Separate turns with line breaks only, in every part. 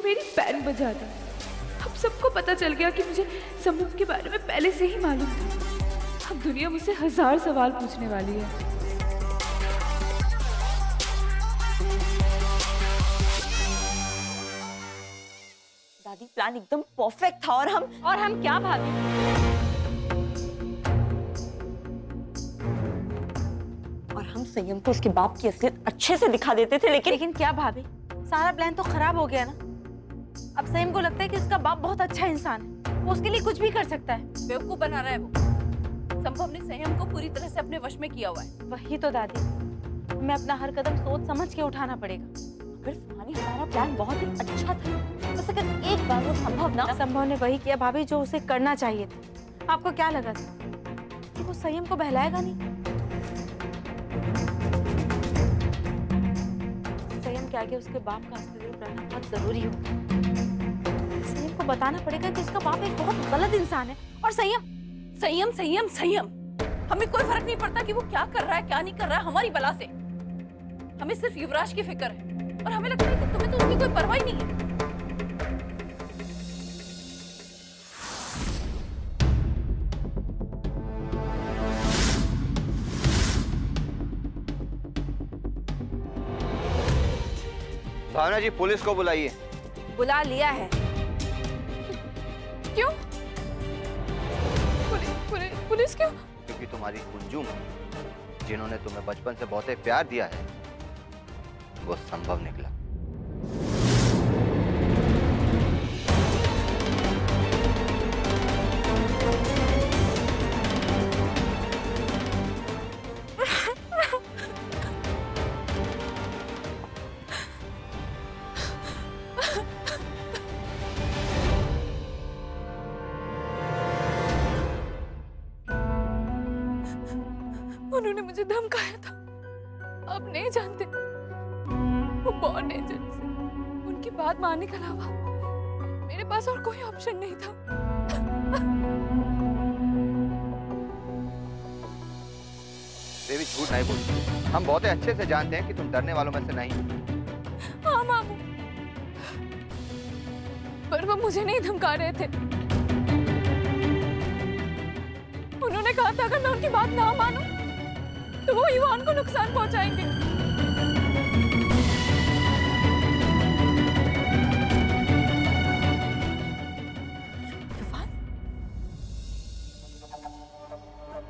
उसने मेरी बैंड बजा दी। अब सबको पता चल गया कि मुझे संभव के बारे में पहले से ही मालूम था। अब दुनिया मुझसे 1000 सवाल पूछने वाली है।
दादी प्लान एकदम परफेक्ट था। और हम क्या भाभी? और हम संयम को उसके बाप की असलियत अच्छे से दिखा देते थे, लेकिन
क्या भाभी, सारा प्लान तो खराब हो गया ना। अब संयम को लगता है कि उसका बाप बहुत अच्छा इंसान है, वो उसके लिए कुछ भी कर सकता है।
बेवकूफ बना रहा है वो। संभव ने संयम को पूरी तरह से अपने वश में किया हुआ है।
वही तो दादी, हमें अपना हर कदम सोच समझ के उठाना पड़ेगा।
अगर सुहानी हमारा प्लान बहुत ही अच्छा था, बस अगर एक बार वो संभव
ने वही किया भाभी जो उसे करना चाहिए था। आपको क्या लगा था कि वो संयम को बहलाएगा नहीं? संयम के आगे उसके बाप का असली रूप रहना बहुत जरूरी हो। संयम को बताना पड़ेगा कि उसका बाप एक बहुत गलत इंसान है। और
संयम संयम संयम, हमें कोई फर्क नहीं पड़ता कि वो क्या कर रहा है क्या नहीं कर रहा है हमारी बला से। हमें सिर्फ युवराज की फिक्र है और हमें लगता है कि तुम्हें तो उसकी कोई परवाह ही नहीं है।
भावना जी, पुलिस को बुलाइए।
बुला लिया है।
क्यों? पुलिस क्यों?
क्योंकि तुम्हारी कुंजुम, जिन्होंने तुम्हें बचपन से बहुत प्यार दिया है, वो संभव निकला।
उन्होंने मुझे धमकाया था। आप नहीं जानते, वो बॉर्न एजेंट से। उनकी बात मानने के अलावा मेरे पास और कोई ऑप्शन नहीं था।
देवी झूठ नहीं बोलती। हम बहुत अच्छे से जानते हैं कि तुम डरने वालों में से नहीं हो।
हाँ मामू, पर वो मुझे नहीं धमका रहे थे। उन्होंने कहा था अगर मैं उनकी बात ना मानूं तो वो युवान को नुकसान पहुंचाएंगे।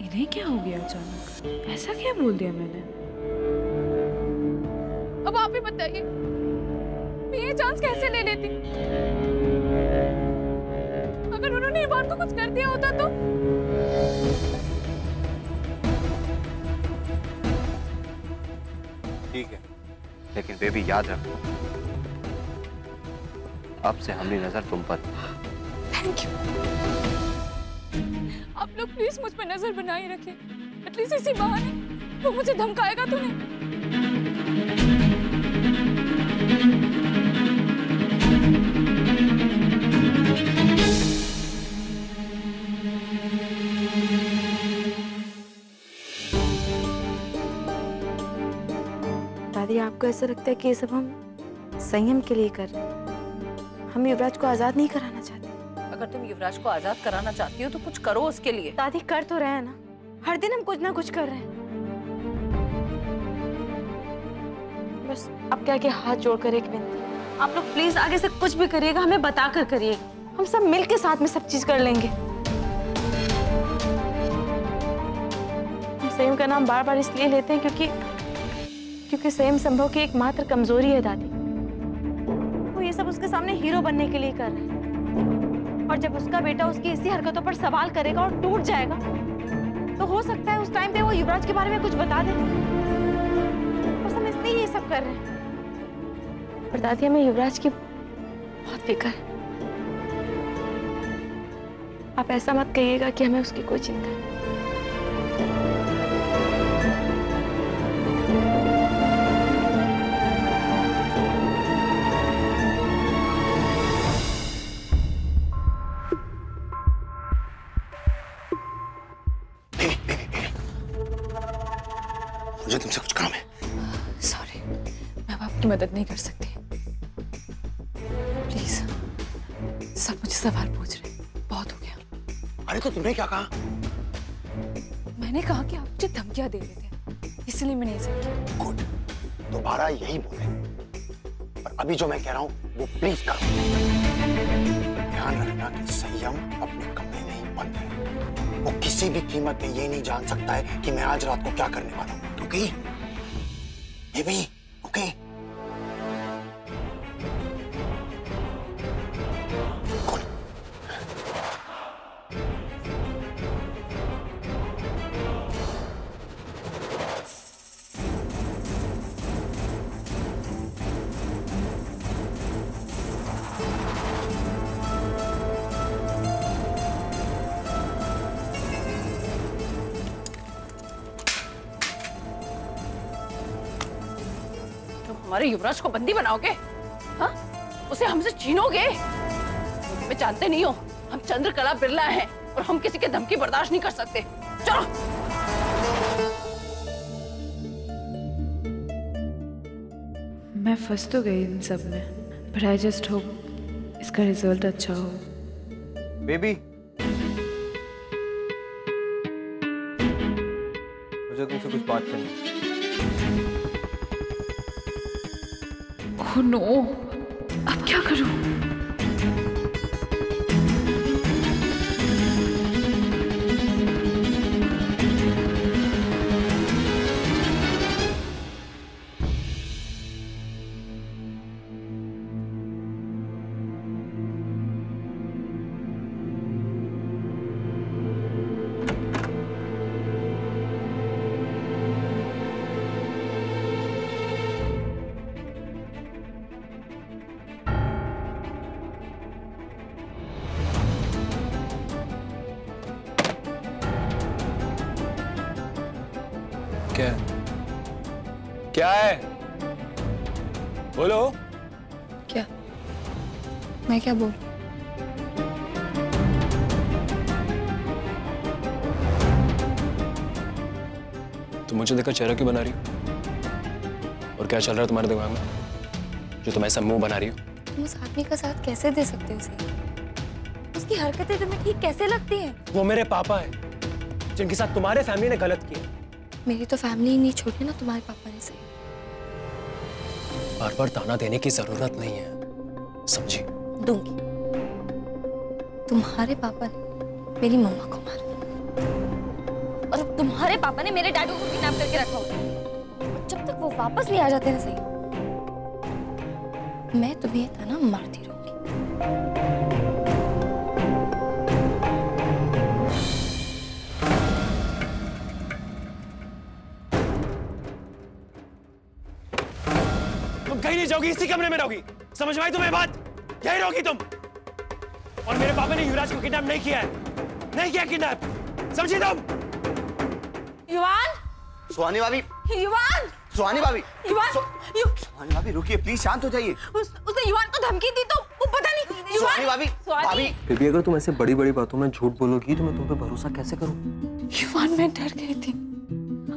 इन्हें क्या हो गया अचानक? ऐसा क्या बोल दिया मैंने? अब आप ही बताइए, मैं ये चांस कैसे ले लेती? अगर उन्होंने युवान को कुछ कर दिया होता तो?
ठीक है, लेकिन बेबी याद रखो, अब से हमारी नजर तुम पर।
Thank you. आप लोग प्लीज मुझ पर नजर बनाए रखें। एटलीस्ट इसी बहाने वो मुझे धमकाएगा तो नहीं।
दादी, आपको ऐसा लगता है कि ये सब हम संयम के लिए कर रहे हैं? हम युवराज को आजाद नहीं कराना चाहते।
अगर तुम युवराज को आजाद कराना चाहती हो तो कुछ करो उसके लिए।
दादी, कर तो रहे हैं ना, हर दिन हम कुछ ना कुछ कर रहे हैं। बस अब क्या क्या हाथ जोड़कर एक विनती, आप लोग प्लीज आगे से कुछ भी करिएगा, हमें बताकर करिएगा। हम सब मिलके साथ में सब चीज कर लेंगे। हम संयम का नाम बार बार इसलिए लेते हैं क्योंकि संयम संभव की एकमात्र कमजोरी है दादी। वो ये सब उसके सामने हीरो बनने के लिए कर रहे हैं। और जब उसका बेटा उसकी इसी हरकतों पर सवाल करेगा और टूट जाएगा तो हो सकता है उस टाइम पे वो युवराज के बारे में कुछ बता दे। बस हम इसलिए ये सब कर रहे हैं। पर दादी, हमें युवराज की बहुत फिक्र है। आप ऐसा मत कहिएगा कि हमें उसकी कोई चिंता है।
मुझे तुमसे कुछ काम है।
सॉरी, मैं अब आपकी मदद नहीं कर सकती। प्लीज सब मुझे सवाल पूछ रहे हैं, बहुत हो गया।
अरे तो तुमने क्या कहा?
मैंने कहा कि आप मुझे धमकियां दे रहे थे, इसलिए मैंने ऐसा किया।
गुड, दोबारा यही बोले। और अभी जो मैं कह रहा हूँ वो प्लीज करो। ध्यान रखना कि संयम अपने कमरे में ही बंद है। वो किसी भी कीमत पे ये नहीं जान सकता है कि मैं आज रात को क्या करने वाला हूँ। ओके? Baby, okay? गुड।
हमारे युवराज को बंदी बनाओगे? हाँ? उसे हमसे छीनोगे? हमें जानते नहीं हो, हम चंद्रकला बिरला हैं और हम किसी के धमकी बर्दाश्त नहीं कर सकते। चलो।
मैं फंस तो गई इन सब में, बट आई जस्ट होप इसका रिजल्ट अच्छा हो।
बेबी, मुझे तुमसे कुछ बात करनी है।
ओह नो, अब क्या करूं?
क्या है? बोलो।
क्या? मैं क्या बोलूं?
तुम मुझे देखकर चेहरा क्यों बना रही हो? और क्या चल रहा है तुम्हारे दिमाग में जो तुम ऐसा मुंह बना रही हो?
तुम उस आदमी का साथ कैसे दे सकते हो उसे? उसकी हरकतें तुम्हें ठीक कैसे लगती हैं?
वो मेरे पापा हैं जिनके साथ तुम्हारे फैमिली ने गलत किया।
मेरी तो फैमिली नहीं छोड़ी ना तुम्हारे पापा ने। सही
बार बार ताना देने की जरूरत नहीं है, समझी?
दूंगी। तुम्हारे पापा ने मेरी मम्मा को मारा और तुम्हारे पापा ने मेरे डैडू को किडनैप करके रखा हुआ। जब तक वो वापस नहीं आ जाते ना, सही, मैं तुम्हें ताना मारती रहूंगी।
कहीं नहीं जाओगी, इसी कमरे में रहोगी। समझ में आई तुम्हें बात? यही रहोगी तुम। और मेरे पापा ने युवराज को किडनैप नहीं किया है, नहीं किया किडनैप, समझी तुम?
युवान!
सुहानी भाभी,
युवान!
सुहानी भाभी,
युवान!
सुहानी भाभी रुकिए, प्लीज शांत हो जाइए।
उसने युवान को धमकी दी तो वो पता नहीं।
सुहानी भाभी, भाभी।
बेबी, अगर तुम ऐसे बड़ी बड़ी बातों में झूठ बोलोगी तो मैं तुम पे भरोसा कैसे करूं?
युवान, मैं डर गई थी,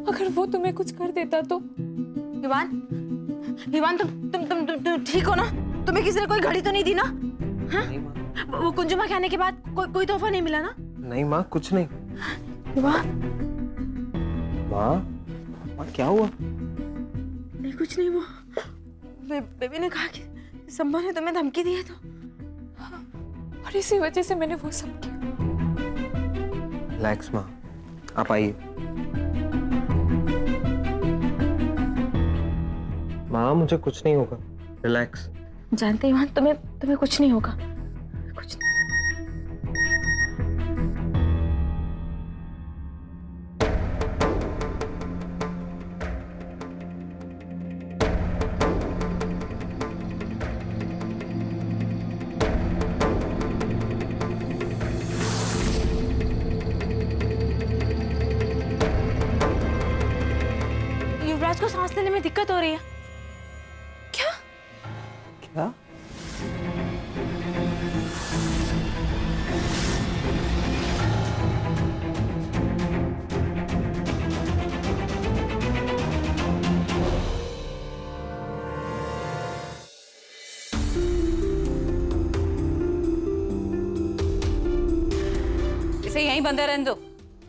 अगर वो तुम्हें कुछ कर देता तो।
युवान, युवान, तुम ठीक हो ना? तुम्हें किसी ने कोई घड़ी तो नहीं दी ना? हाँ? वो कुंजुमा के आने के बाद कोई तोहफा नहीं मिला ना?
नहीं माँ, कुछ नहीं।
युवान,
माँ क्या हुआ?
नहीं कुछ नहीं। वो बेबी ने कहा कि संभव ने तुम्हें धमकी दी है तो।
हाँ, और इसी वजह से मैंने वो सब किया।
रिलैक्स माँ, आप आइए। माँ मुझे कुछ नहीं होगा, रिलैक्स।
जानते युवान, तुम्हें कुछ नहीं होगा, कुछ नहीं। युवराज को सांस लेने में दिक्कत हो रही है।
क्या?
इसे यहीं बंधे रहने दो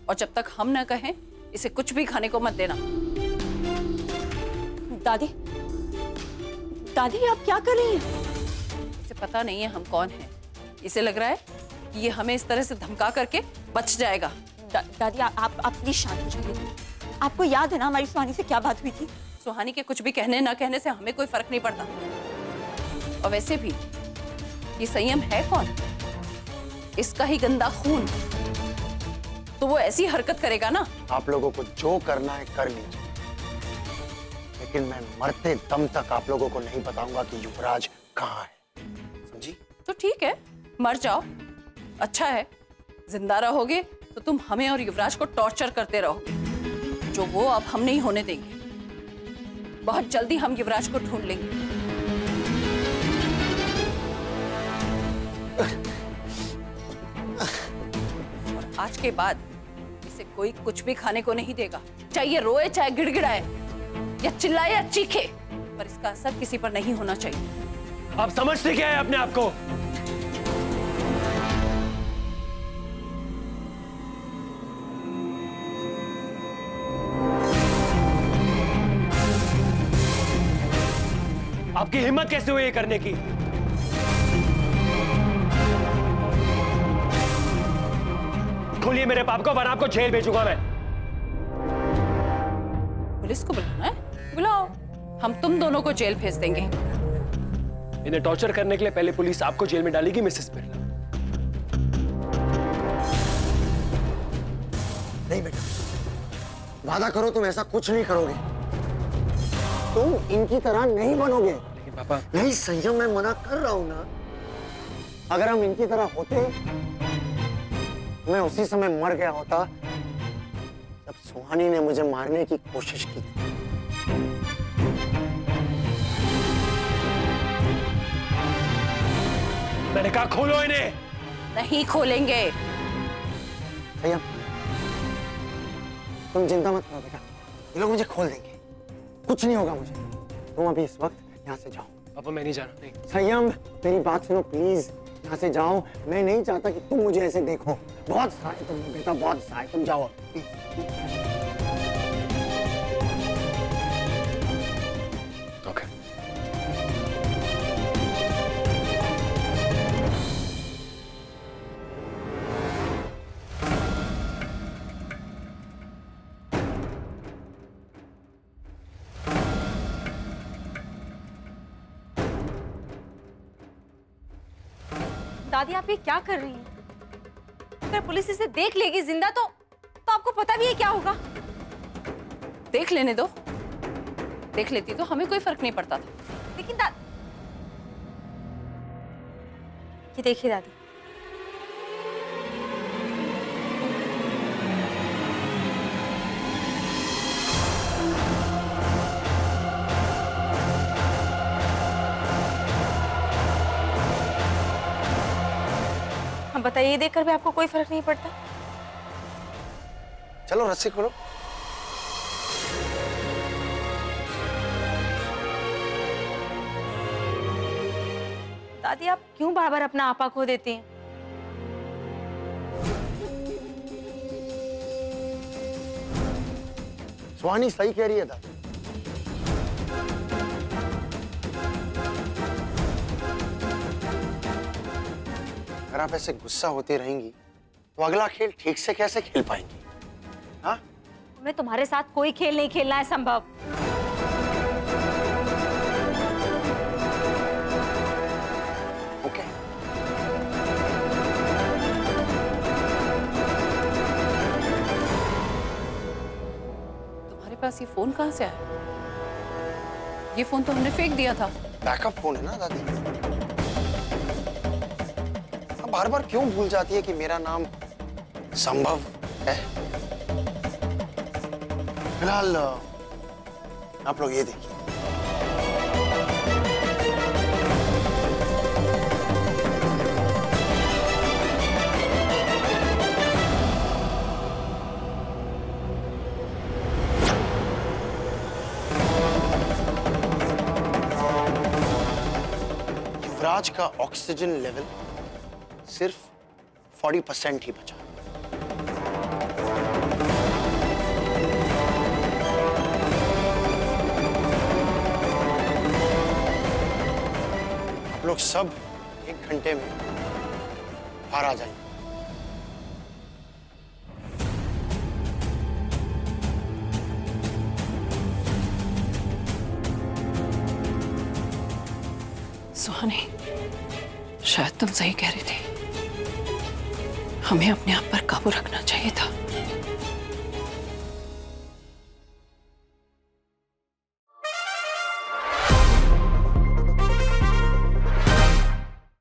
और जब तक हम न कहें इसे कुछ भी खाने को मत देना।
दादी, दादी आप क्या कर रही हैं?
इसे पता नहीं है हम कौन हैं। इसे लग रहा है कि ये हमें इस तरह से धमका करके बच जाएगा।
दादी आप प्लीज शांत हो जाइए। आपको याद है ना हमारी सुहानी से क्या बात हुई थी?
सुहानी के कुछ भी कहने ना कहने से हमें कोई फर्क नहीं पड़ता। और वैसे भी ये संयम है कौन? इसका ही गंदा खून, तो वो ऐसी हरकत करेगा ना।
आप लोगों को जो करना है कर लीजिए, लेकिन मैं मरते दम तक आप लोगों को नहीं बताऊंगा कि युवराज कहाँ है, समझी?
तो ठीक है, मर जाओ, अच्छा है। जिंदा रहोगे तो तुम हमें और युवराज को टॉर्चर करते रहोगे, जो वो अब हम नहीं होने देंगे। बहुत जल्दी हम युवराज को ढूंढ लेंगे। और आज के बाद इसे कोई कुछ भी खाने को नहीं देगा, चाहे रोए, चाहे गिड़गिड़ाए, या चिल्लाए या चीखे, पर इसका असर किसी पर नहीं होना चाहिए।
आप समझते क्या है अपने आप को? आपकी हिम्मत कैसे हुई ये करने की? खोलिए मेरे पाप को, वरना आपको जेल भेजूंगा मैं।
पुलिस को बुलाना है? बुलाओ, हम तुम दोनों को जेल भेज देंगे।
इन्हें टॉर्चर करने के लिए पहले पुलिस आपको जेल में डालेगी मिसेस बिरला।
नहीं बेटा, वादा करो तुम ऐसा कुछ नहीं करोगे। तुम इनकी तरह नहीं बनोगे।
लेकिन पापा,
नहीं संयम, मैं मना कर रहा हूं ना। अगर हम इनकी तरह होते, मैं उसी समय मर गया होता जब सुहानी ने मुझे मारने की कोशिश की थी।
मैंने कहा खोलो इन्हें।
नहीं खोलेंगे।
संयम, तुम चिंता मत करो बेटा, ये लोग मुझे खोल देंगे, कुछ नहीं होगा मुझे। तुम अभी इस वक्त यहाँ से जाओ।
पापा मैं नहीं जा रहा। नहीं।
संयम, मेरी बात सुनो प्लीज, यहाँ से जाओ। मैं नहीं चाहता कि तुम मुझे ऐसे देखो। बहुत सहाय तुम बेटा, बहुत सहाय। तुम जाओ
ओके।
दादी आप ये क्या कर रही हैं? अगर पुलिस इसे देख लेगी जिंदा तो आपको पता भी है क्या होगा।
देख लेने दो, देख लेती तो हमें कोई फर्क नहीं पड़ता था।
लेकिन ये देखिए दादी, हम बताइए, ये देखकर भी आपको कोई फर्क नहीं पड़ता?
चलो रस्सी खोलो।
दादी आप क्यों बार बार अपना आपा खो देती हैं?
सुहानी सही कह रही है दादी। अगर आप ऐसे गुस्सा होती रहेंगी तो अगला खेल ठीक से कैसे खेल पाएंगी? हाँ?
हमें तुम्हारे साथ कोई खेल नहीं खेलना है संभव।
ओके।
तुम्हारे पास ये फोन कहाँ से आया? ये फोन तो हमने फेंक दिया था।
बैकअप फोन है ना दादी। बार बार क्यों भूल जाती है कि मेरा नाम संभव है? फिलहाल आप लोग ये देखिए। युवराज का ऑक्सीजन लेवल सिर्फ 40% ही बचा। लोग सब 1 घंटे में बाहर आ जाएंगे।
सुहानी, शायद तुम सही कह रही थी। हमें अपने आप पर काबू रखना चाहिए था।